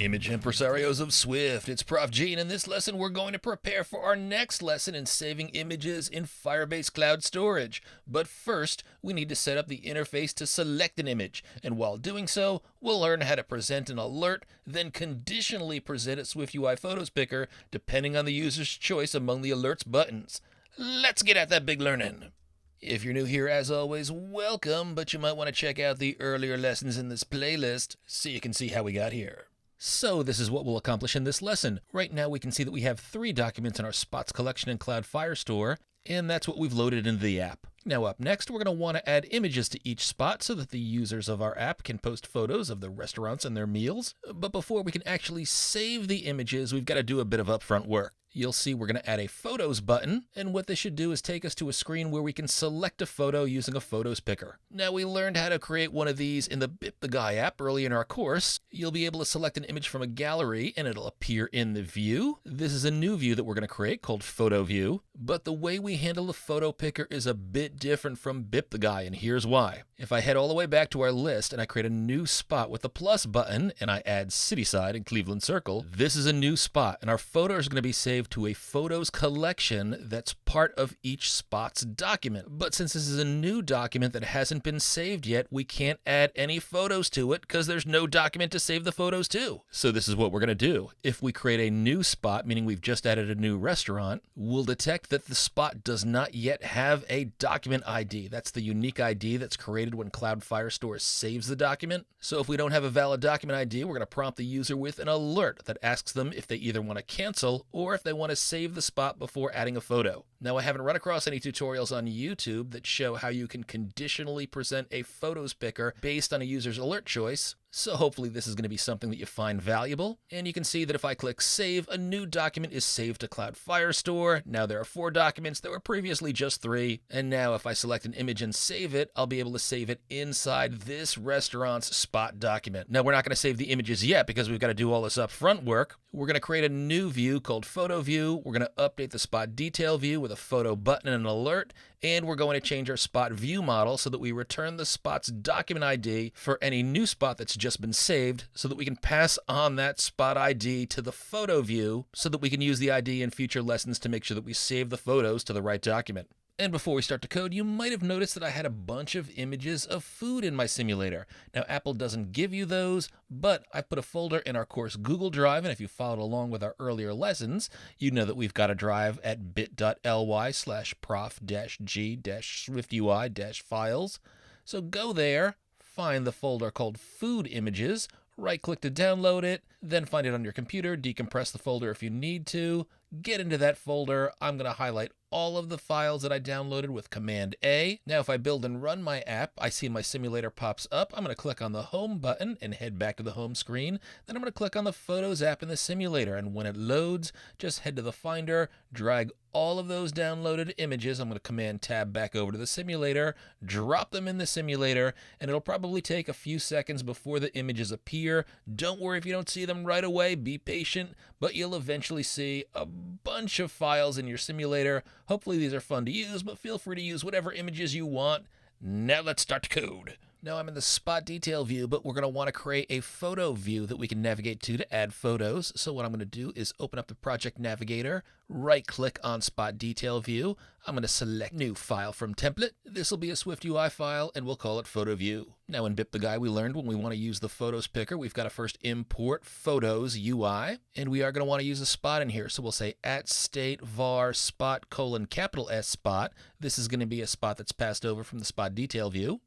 Image impresarios of Swift, it's Prof. G, and in this lesson we're going to prepare for our next lesson in saving images in Firebase Cloud Storage. But first, we need to set up the interface to select an image, and while doing so, we'll learn how to present an alert, then conditionally present a SwiftUI PhotosPicker depending on the user's choice among the alerts buttons. Let's get at that big learning. If you're new here, as always, welcome, but you might want to check out the earlier lessons in this playlist so you can see how we got here. So this is what we'll accomplish in this lesson. Right now we can see that we have 3 documents in our spots collection in Cloud Firestore, and that's what we've loaded into the app. Now up next, we're going to want to add images to each spot so that the users of our app can post photos of the restaurants and their meals. But before we can actually save the images, we've got to do a bit of upfront work. You'll see we're going to add a Photos button, and what this should do is take us to a screen where we can select a photo using a PhotosPicker. Now, we learned how to create one of these in the PickerView app early in our course. You'll be able to select an image from a gallery, and it'll appear in the view. This is a new view that we're going to create called PhotoView, but the way we handle the PhotoPicker is a bit different from PickerView, and here's why. If I head all the way back to our list and I create a new spot with the plus button, and I add Cityside and Cleveland Circle, this is a new spot, and our photo is going to be saved to a photos collection that's part of each spot's document. But since this is a new document that hasn't been saved yet, we can't add any photos to it because there's no document to save the photos to. So this is what we're going to do. If we create a new spot, meaning we've just added a new restaurant, we'll detect that the spot does not yet have a document ID. That's the unique ID that's created when Cloud Firestore saves the document. So if we don't have a valid document ID, we're going to prompt the user with an alert that asks them if they either want to cancel or if they want to save the spot before adding a photo. Now, I haven't run across any tutorials on YouTube that show how you can conditionally present a PhotosPicker based on a user's alert choice, so hopefully this is going to be something that you find valuable. And you can see that if I click Save, a new document is saved to Cloud Firestore. Now there are 4 documents. There were previously just 3. And now if I select an image and save it, I'll be able to save it inside this restaurant's spot document. Now we're not going to save the images yet because we've got to do all this upfront work. We're going to create a new view called PhotoView. We're going to update the spot detail view with a photo button and an alert. And we're going to change our SpotViewModel so that we return the spot's document ID for any new spot that's just been saved so that we can pass on that spot ID to the photo view so that we can use the ID in future lessons to make sure that we save the photos to the right document. And before we start to code, you might have noticed that I had a bunch of images of food in my simulator. Now, Apple doesn't give you those, but I put a folder in our course Google Drive, and if you followed along with our earlier lessons, you know that we've got a drive at bit.ly/prof-g-swiftui-files. So go there, find the folder called Food Images, right-click to download it, then find it on your computer, decompress the folder if you need to, get into that folder. I'm going to highlight all of the files that I downloaded with Command A. Now, if I build and run my app, I see my simulator pops up. I'm going to click on the Home button and head back to the home screen. Then I'm going to click on the Photos app in the simulator, and when it loads, just head to the Finder, drag all of those downloaded images. I'm going to Command Tab back over to the simulator, drop them in the simulator, and it'll probably take a few seconds before the images appear. Don't worry if you don't see them right away. Be patient, but you'll eventually see a bunch of files in your simulator. Hopefully these are fun to use, but feel free to use whatever images you want. Now let's start to code. Now I'm in the spot detail view, but we're going to want to create a photo view that we can navigate to add photos. So what I'm going to do is open up the project navigator, right click on spot detail view. I'm going to select new file from template. This will be a SwiftUI file and we'll call it photo view. Now in PickerView we learned when we want to use the PhotosPicker, we've got to first import photos UI, and we are going to want to use a spot in here. So we'll say @state var spot : S spot. This is going to be a spot that's passed over from the spot detail view.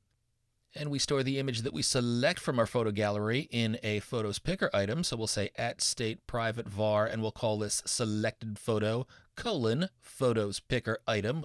And we store the image that we select from our photo gallery in a PhotosPicker item. So we'll say @state private var, and we'll call this selected photo : PhotosPicker item ?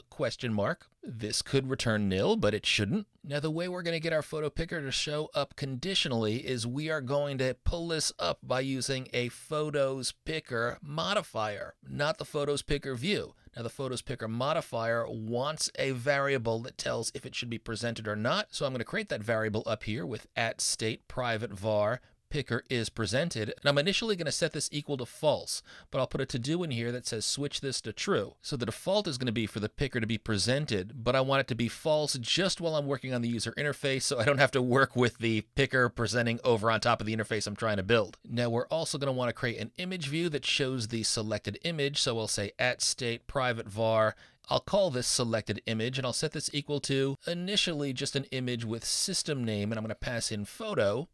This could return nil, but it shouldn't. Now the way we're going to get our PhotosPicker to show up conditionally is we are going to pull this up by using a PhotosPicker modifier, not the PhotosPicker view. Now the PhotosPicker modifier wants a variable that tells if it should be presented or not. So I'm going to create that variable up here with @state private var picker is presented, and I'm initially going to set this equal to false, but I'll put a to-do in here that says switch this to true. So the default is going to be for the picker to be presented, but I want it to be false just while I'm working on the user interface, so I don't have to work with the picker presenting over on top of the interface I'm trying to build. Now we're also going to want to create an image view that shows the selected image, so we'll say @state private var. I'll call this selected image, and I'll set this equal to initially just an image with system name, and I'm going to pass in photo.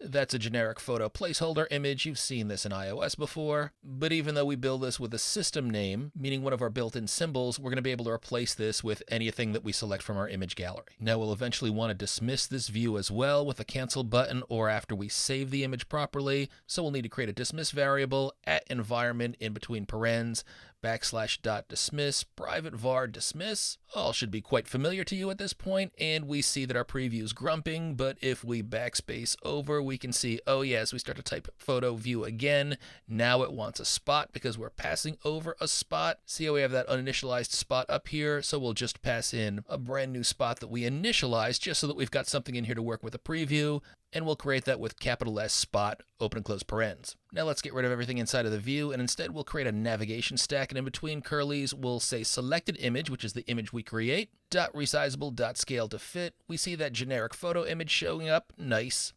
That's a generic photo placeholder image. You've seen this in iOS before. But even though we build this with a system name, meaning one of our built-in symbols, we're going to be able to replace this with anything that we select from our image gallery. Now we'll eventually want to dismiss this view as well with a cancel button or after we save the image properly. So we'll need to create a dismiss variable at environment in between parens, \dismiss, private var dismiss. All should be quite familiar to you at this point, and we see that our preview is grumping, but if we backspace over, we can see, oh yes, we start to type photo view again. Now it wants a spot because we're passing over a spot. See how we have that uninitialized spot up here? So we'll just pass in a brand new spot that we initialized just so that we've got something in here to work with a preview. And we'll create that with capital S spot, open and close parens. Now let's get rid of everything inside of the view, and instead we'll create a navigation stack, and in between curlies we'll say selected image, which is the image we create, .resizable.scale to fit. We see that generic photo image showing up, nice.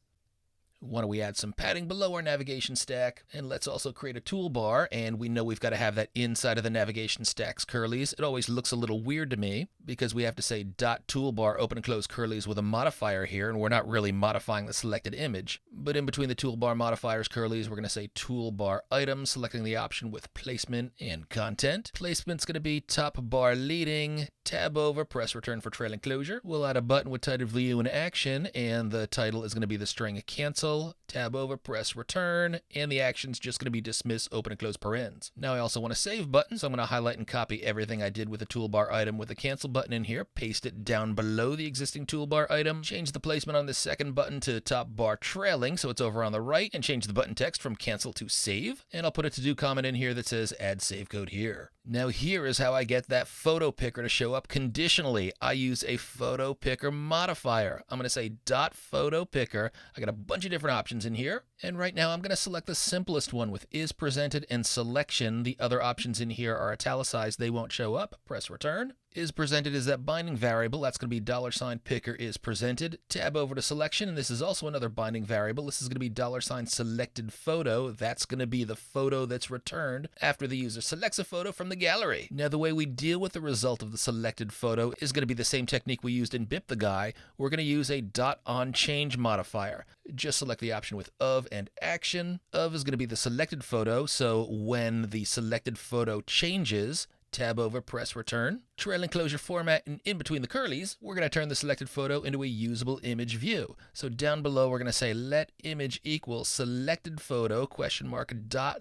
Why don't we add some padding below our navigation stack, and let's also create a toolbar, and we know we've got to have that inside of the navigation stack's curlies. It always looks a little weird to me because we have to say .toolbar open and close curlies with a modifier here, and we're not really modifying the selected image. But in between the toolbar modifiers curlies, we're going to say toolbar item, selecting the option with placement and content. Placement's going to be top bar leading, tab over, press return for trailing closure. We'll add a button with title view in action, and the title is going to be the string cancel. Tab over, press return, and the action's just going to be dismiss, open and close parens. Now I also want a save button, so I'm going to highlight and copy everything I did with the toolbar item with the cancel button in here, paste it down below the existing toolbar item, change the placement on the second button to top bar trailing so it's over on the right, and change the button text from cancel to save, and I'll put a to-do comment in here that says add save code here. Now here is how I get that photo picker to show up conditionally. I use a photo picker modifier. I'm going to say .photoPicker. I got a bunch of different options in here, and right now I'm going to select the simplest one with is presented and selection. The other options in here are italicized. They won't show up. Press return. Is presented is that binding variable. That's going to be $picker is presented. Tab over to selection, and this is also another binding variable. This is going to be $selected photo. That's going to be the photo that's returned after the user selects a photo from the gallery. Now the way we deal with the result of the selected photo is going to be the same technique we used in Bip the Guy. We're going to use a .onChange modifier. Just select the option with of and action. Of is going to be the selected photo, so when the selected photo changes, tab over, press return. Trailing closure format, and in between the curlies, we're going to turn the selected photo into a usable image view. So down below, we're going to say let image equal selected photo,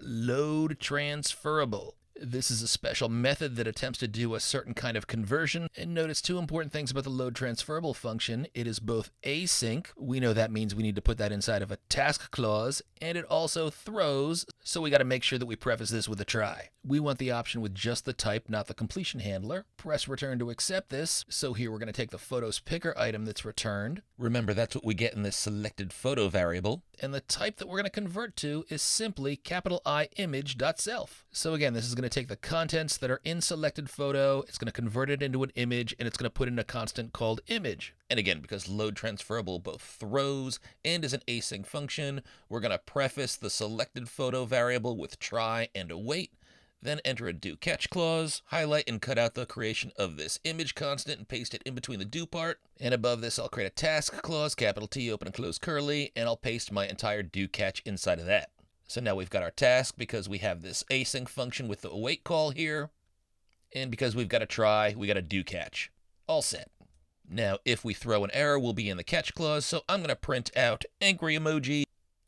.load transferable. This is a special method that attempts to do a certain kind of conversion. And notice two important things about the load transferable function. It is both async. We know that means we need to put that inside of a task clause, and it also throws, so we got to make sure that we preface this with a try. We want the option with just the type, not the completion handler. Press return to accept this. So here we're going to take the PhotosPicker item that's returned. Remember, that's what we get in this selected photo variable. And the type that we're going to convert to is simply I image.self. So again, this is going to take the contents that are in selected photo, it's going to convert it into an image, and it's going to put in a constant called image. And again, because load transferable both throws and is an async function, we're going to preface the selected photo variable with try and await. Then enter a do catch clause, highlight and cut out the creation of this image constant and paste it in between the do part. And above this, I'll create a task clause, T, open and close curly, and I'll paste my entire do catch inside of that. So now we've got our task because we have this async function with the await call here. And because we've got a try, we got a do catch. All set. Now, if we throw an error, we'll be in the catch clause. So I'm going to print out angry emoji,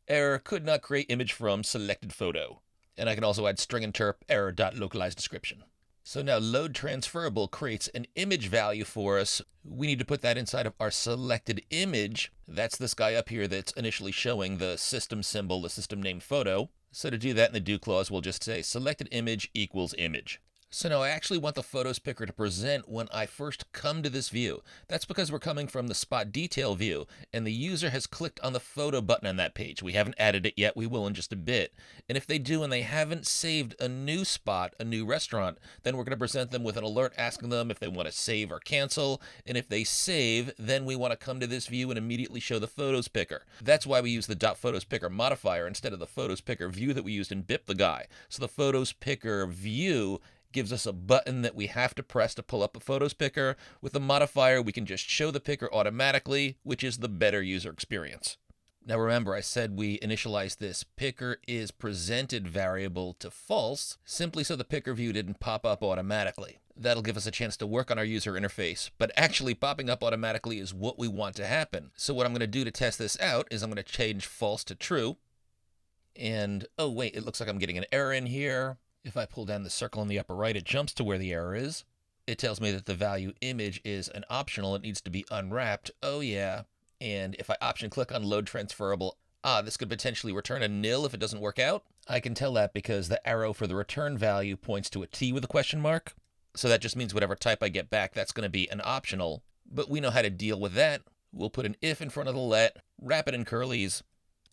error, could not create image from selected photo. And I can also add string interp error.localized description. So now load transferable creates an image value for us. We need to put that inside of our selected image. That's this guy up here that's initially showing the system symbol, the system name photo. So to do that in the do clause, we'll just say selected image equals image. So now I actually want the PhotosPicker to present when I first come to this view. That's because we're coming from the spot detail view, and the user has clicked on the photo button on that page. We haven't added it yet, we will in just a bit. And if they do and they haven't saved a new spot, a new restaurant, then we're going to present them with an alert asking them if they want to save or cancel. And if they save, then we want to come to this view and immediately show the PhotosPicker. That's why we use the .PhotosPicker modifier instead of the PhotosPicker view that we used in BIP the Guy. So the PhotosPicker view gives us a button that we have to press to pull up a PhotosPicker. With the modifier, we can just show the picker automatically, which is the better user experience. Now remember, I said we initialized this picker is presented variable to false, simply so the picker view didn't pop up automatically. That'll give us a chance to work on our user interface, but actually popping up automatically is what we want to happen. So what I'm going to do to test this out is I'm going to change false to true. And, oh wait, it looks like I'm getting an error in here. If I pull down the circle in the upper right, it jumps to where the error is. It tells me that the value image is an optional. It needs to be unwrapped. Oh yeah. And if I option click on load transferable, this could potentially return a nil if it doesn't work out. I can tell that because the arrow for the return value points to a T with a question mark. So that just means whatever type I get back, that's going to be an optional. But we know how to deal with that. We'll put an if in front of the let, wrap it in curlies,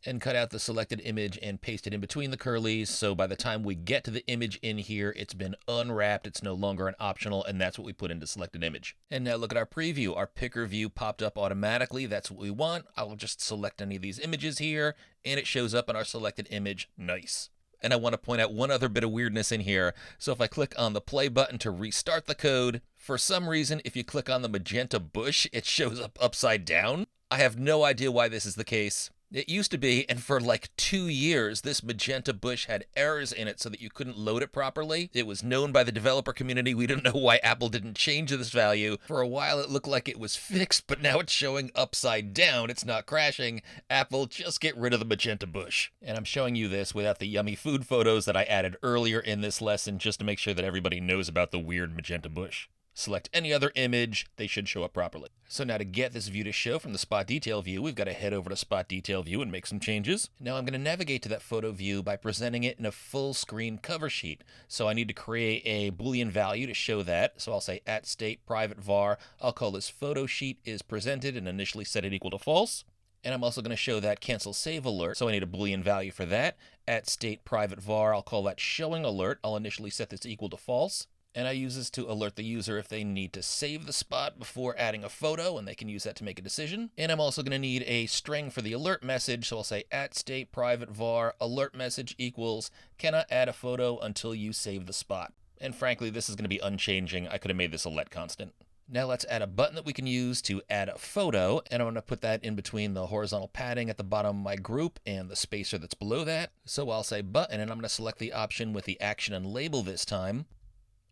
and cut out the selected image and paste it in between the curlies, so by the time we get to the image in here, it's been unwrapped, it's no longer an optional, and that's what we put into selected image. And now look at our preview. Our picker view popped up automatically. That's what we want. I'll just select any of these images here, and it shows up in our selected image. Nice. And I want to point out one other bit of weirdness in here. So if I click on the play button to restart the code, for some reason, if you click on the magenta bush, it shows up upside down. I have no idea why this is the case. It used to be, and for like 2 years, this magenta bush had errors in it so that you couldn't load it properly. It was known by the developer community. We don't know why Apple didn't change this value. For a while, it looked like it was fixed, but now it's showing upside down. It's not crashing. Apple, just get rid of the magenta bush. And I'm showing you this without the yummy food photos that I added earlier in this lesson, just to make sure that everybody knows about the weird magenta bush. Select any other image, they should show up properly. So now to get this view to show from the spot detail view, we've got to head over to spot detail view and make some changes. Now I'm going to navigate to that photo view by presenting it in a full screen cover sheet. So I need to create a Boolean value to show that. So I'll say @state private var. I'll call this photo sheet is presented and initially set it equal to false. And I'm also going to show that cancel save alert. So I need a Boolean value for that. @state private var. I'll call that showing alert. I'll initially set this equal to false. And I use this to alert the user if they need to save the spot before adding a photo, and they can use that to make a decision. And I'm also going to need a string for the alert message, so I'll say @state private var alert message equals cannot add a photo until you save the spot. And frankly, this is going to be unchanging. I could have made this a let constant. Now let's add a button that we can use to add a photo, and I'm going to put that in between the horizontal padding at the bottom of my group and the spacer that's below that. So I'll say button, and I'm going to select the option with the action and label this time.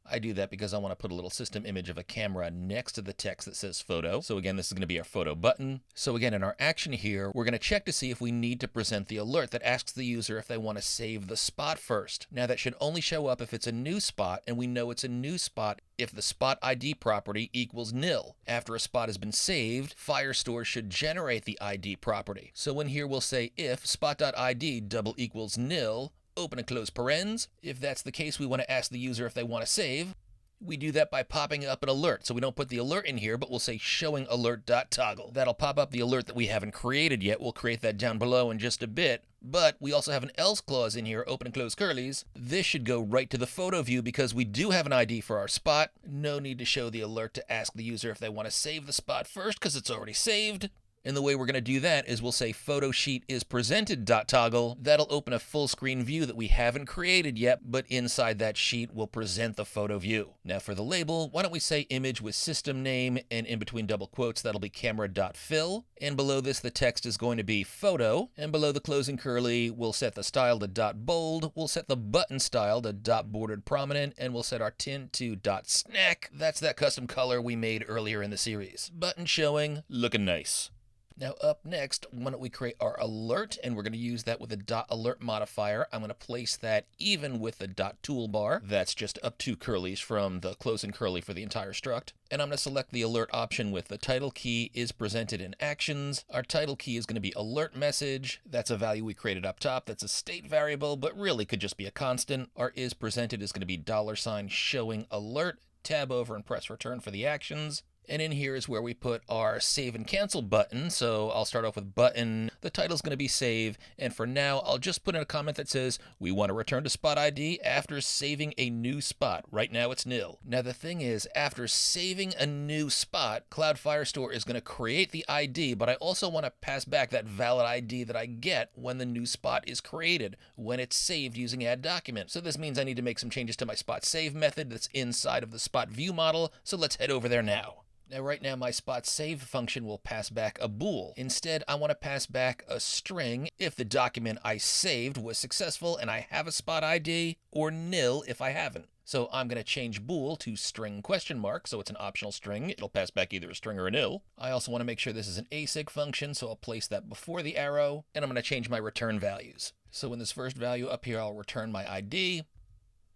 I do that because I want to put a little system image of a camera next to the text that says photo. So again, this is going to be our photo button. So again, in our action here, we're going to check to see if we need to present the alert that asks the user if they want to save the spot first. Now that should only show up if it's a new spot, and we know it's a new spot if the spot ID property equals nil. After a spot has been saved, Firestore should generate the ID property. So in here we'll say if spot.id double equals nil, open and close parens. If that's the case, we want to ask the user if they want to save. We do that by popping up an alert. So we don't put the alert in here, but we'll say showing alert.toggle. That'll pop up the alert that we haven't created yet. We'll create that down below in just a bit. But we also have an else clause in here, open and close curlies. This should go right to the photo view because we do have an ID for our spot. No need to show the alert to ask the user if they want to save the spot first because it's already saved. And the way we're going to do that is we'll say photo sheet is presented.toggle. That'll open a full screen view that we haven't created yet, but inside that sheet we'll present the photo view. Now for the label, why don't we say image with system name, and in between double quotes that'll be camera.fill. And below this the text is going to be photo. And below the closing curly we'll set the style to .bold. We'll set the button style to .bordered prominent, and we'll set our tint to .snack. That's that custom color we made earlier in the series. Button showing, looking nice. Now up next, why don't we create our alert, and we're going to use that with a .alert modifier. I'm going to place that even with the .toolbar. That's just up 2 curlies from the closing curly for the entire struct. And I'm going to select the alert option with the title key is presented in actions. Our title key is going to be alert message. That's a value we created up top. That's a state variable, but really could just be a constant. Our is presented is going to be $showing alert. Tab over and press return for the actions. And in here is where we put our save and cancel button. So I'll start off with button. The title's going to be save. And for now, I'll just put in a comment that says, we want to return to spot ID after saving a new spot. Right now it's nil. Now the thing is, after saving a new spot, Cloud Firestore is going to create the ID, but I also want to pass back that valid ID that I get when the new spot is created, when it's saved using add document. So this means I need to make some changes to my spot save method that's inside of the SpotViewModel. So let's head over there now. Now right now my spot save function will pass back a bool. Instead, I want to pass back a string if the document I saved was successful and I have a spot ID, or nil if I haven't. So I'm going to change bool to string ? So it's an optional string. It'll pass back either a string or a nil. I also want to make sure this is an async function, so I'll place that before the arrow, and I'm going to change my return values. So in this first value up here, I'll return my ID.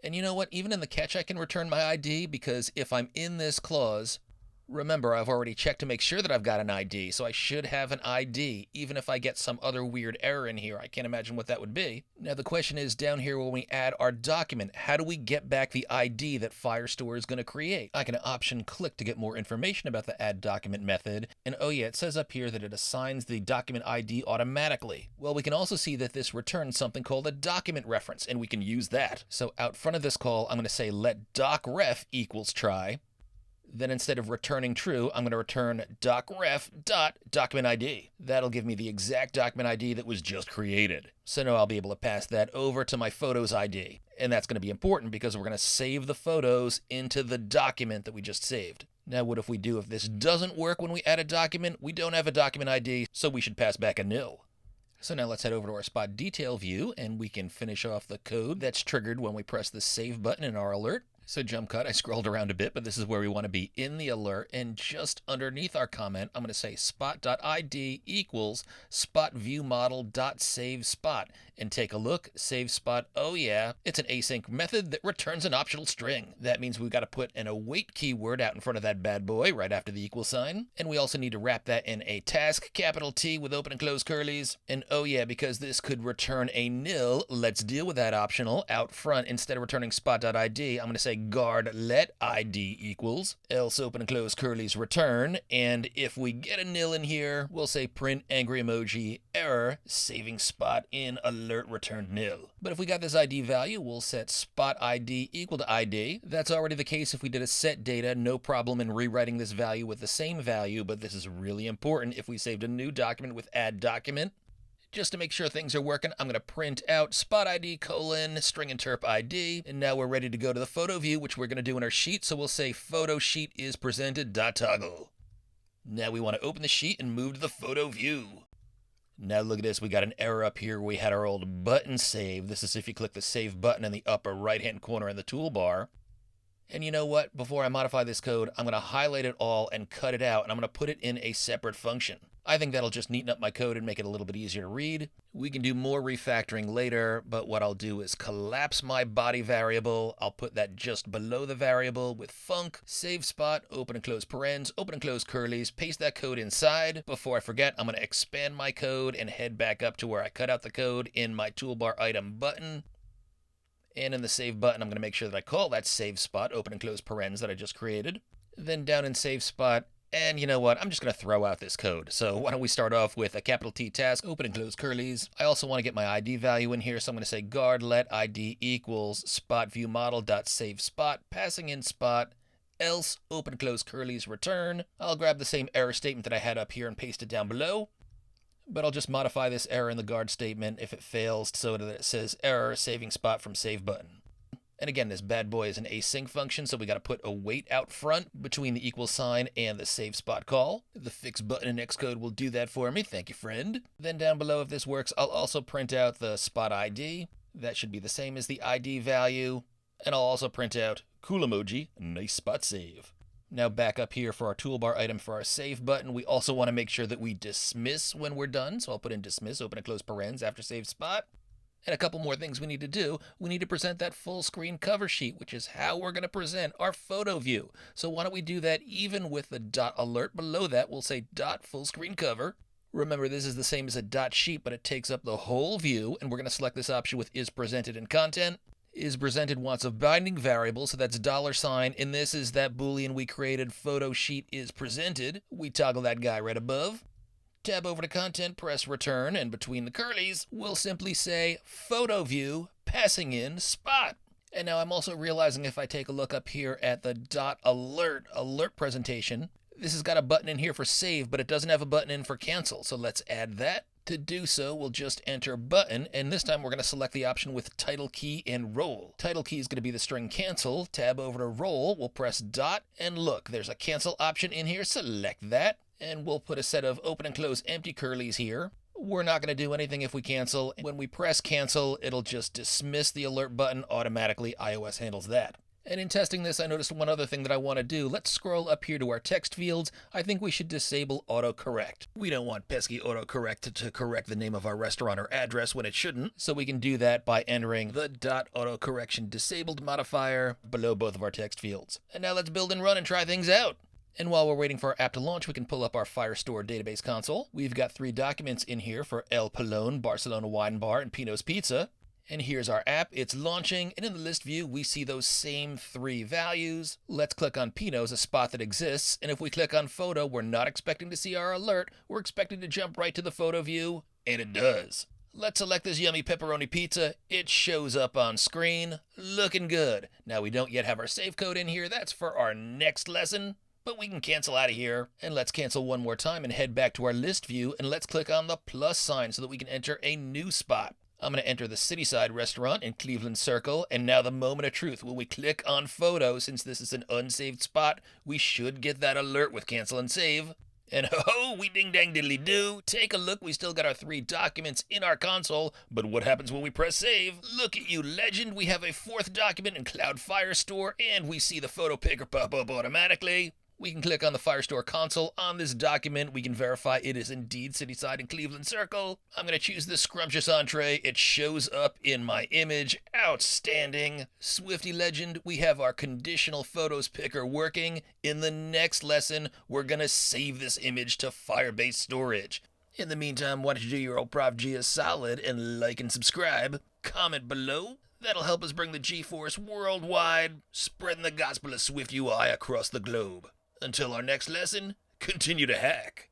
And you know what? Even in the catch, I can return my ID, because if I'm in this clause, remember, I've already checked to make sure that I've got an ID, so I should have an ID, even if I get some other weird error in here. I can't imagine what that would be. Now the question is, down here when we add our document, how do we get back the ID that Firestore is going to create? I can option click to get more information about the add document method, and oh yeah, it says up here that it assigns the document ID automatically. Well, we can also see that this returns something called a document reference, and we can use that. So out front of this call, I'm going to say let docref equals try. Then instead of returning true, I'm going to return docref.documentID. That'll give me the exact document ID that was just created. So now I'll be able to pass that over to my photos ID. And that's going to be important because we're going to save the photos into the document that we just saved. Now what if this doesn't work when we add a document? We don't have a document ID, so we should pass back a nil. So now let's head over to our spot detail view, and we can finish off the code that's triggered when we press the save button in our alert. So jump cut, I scrolled around a bit, but this is where we want to be in the alert. And just underneath our comment, I'm going to say spot.id equals SpotViewModel.SaveSpot. And take a look, save spot, oh yeah, it's an async method that returns an optional string. That means we've got to put an await keyword out in front of that bad boy right after the equal sign. And we also need to wrap that in a task, capital T with open and close curlies. And oh yeah, because this could return a nil, let's deal with that optional out front. Instead of returning spot.id, I'm going to say guard let ID equals, else open and close curlies return. And if we get a nil in here, we'll say print angry emoji error, saving spot in alert returned nil. But if we got this ID value, we'll set spot ID equal to ID. That's already the case if we did a set data, no problem in rewriting this value with the same value, but this is really important if we saved a new document with add document. Just to make sure things are working, I'm going to print out spot ID colon string interp ID. And now we're ready to go to the photo view, which we're going to do in our sheet. So we'll say photo sheet is presented .toggle. Now we want to open the sheet and move to the photo view. Now look at this, we got an error up here. We had our old button save. This is if you click the save button in the upper right hand corner in the toolbar. And you know what? Before I modify this code, I'm going to highlight it all and cut it out, and I'm going to put it in a separate function. I think that'll just neaten up my code and make it a little bit easier to read. We can do more refactoring later, but what I'll do is collapse my body variable. I'll put that just below the variable with func, save spot, open and close parens, open and close curlies, paste that code inside. Before I forget, I'm going to expand my code and head back up to where I cut out the code in my toolbar item button. And in the save button, I'm going to make sure that I call that save spot, open and close parens that I just created. Then down in save spot, and you know what, I'm just going to throw out this code. So why don't we start off with a capital T task, open and close curlies. I also want to get my ID value in here, so I'm going to say guard let ID equals SpotViewModel.SaveSpot, passing in spot, else open and close curlies return. I'll grab the same error statement that I had up here and paste it down below. But I'll just modify this error in the guard statement if it fails so that it says error saving spot from save button. And again, this bad boy is an async function, so we got to put a wait out front between the equal sign and the save spot call. The fix button in Xcode will do that for me. Thank you, friend. Then down below, if this works, I'll also print out the spot ID. That should be the same as the ID value. And I'll also print out cool emoji, nice spot save. Now back up here for our toolbar item for our save button, we also want to make sure that we dismiss when we're done. So I'll put in dismiss, open and close parens after save spot. And a couple more things we need to do. We need to present that full screen cover sheet, which is how we're going to present our photo view. So why don't we do that even with the dot alert below that? We'll say dot full screen cover. Remember, this is the same as a dot sheet, but it takes up the whole view. And we're going to select this option with is presented in content. Is presented wants a binding variable, so that's $, and this is that boolean we created, photo sheet is presented. We toggle that guy right above. Tab over to content, press return, and between the curlies, we'll simply say photo view passing in spot. And now I'm also realizing if I take a look up here at the dot alert presentation, this has got a button in here for save, but it doesn't have a button in for cancel. So let's add that. To do so, we'll just enter button, and this time we're going to select the option with title key and role. Title key is going to be the string cancel. Tab over to role, we'll press dot, and look, there's a cancel option in here. Select that, and we'll put a set of open and close empty curlies here. We're not going to do anything if we cancel. When we press cancel, it'll just dismiss the alert button automatically. iOS handles that. And in testing this, I noticed one other thing that I want to do. Let's scroll up here to our text fields. I think we should disable autocorrect. We don't want pesky autocorrect to correct the name of our restaurant or address when it shouldn't. So we can do that by entering the .autocorrection disabled modifier below both of our text fields. And now let's build and run and try things out. And while we're waiting for our app to launch, we can pull up our Firestore database console. We've got 3 documents in here for El Pelon, Barcelona Wine Bar, and Pino's Pizza. And here's our app, it's launching, and in the list view, we see those same 3 values. Let's click on Pino's, a spot that exists, and if we click on photo, we're not expecting to see our alert, we're expecting to jump right to the photo view, and it does. Let's select this yummy pepperoni pizza, it shows up on screen, looking good. Now we don't yet have our save code in here, that's for our next lesson, but we can cancel out of here. And let's cancel one more time and head back to our list view, and let's click on the plus sign so that we can enter a new spot. I'm going to enter the Cityside restaurant in Cleveland Circle, and now the moment of truth. When we click on photo, since this is an unsaved spot, we should get that alert with cancel and save. And ho-ho, we ding-dang-diddly-do. Take a look, we still got our 3 documents in our console, but what happens when we press save? Look at you, legend, we have a 4th document in Cloud Firestore, and we see the photo picker pop up automatically. We can click on the Firestore console on this document. We can verify it is indeed Cityside in Cleveland Circle. I'm going to choose this scrumptious entree. It shows up in my image. Outstanding. Swifty legend, we have our conditional photos picker working. In the next lesson, we're going to save this image to Firebase storage. In the meantime, why don't you do your old Prof G a solid and like and subscribe. Comment below. That'll help us bring the G-Force worldwide, spreading the gospel of Swift UI across the globe. Until our next lesson, continue to hack.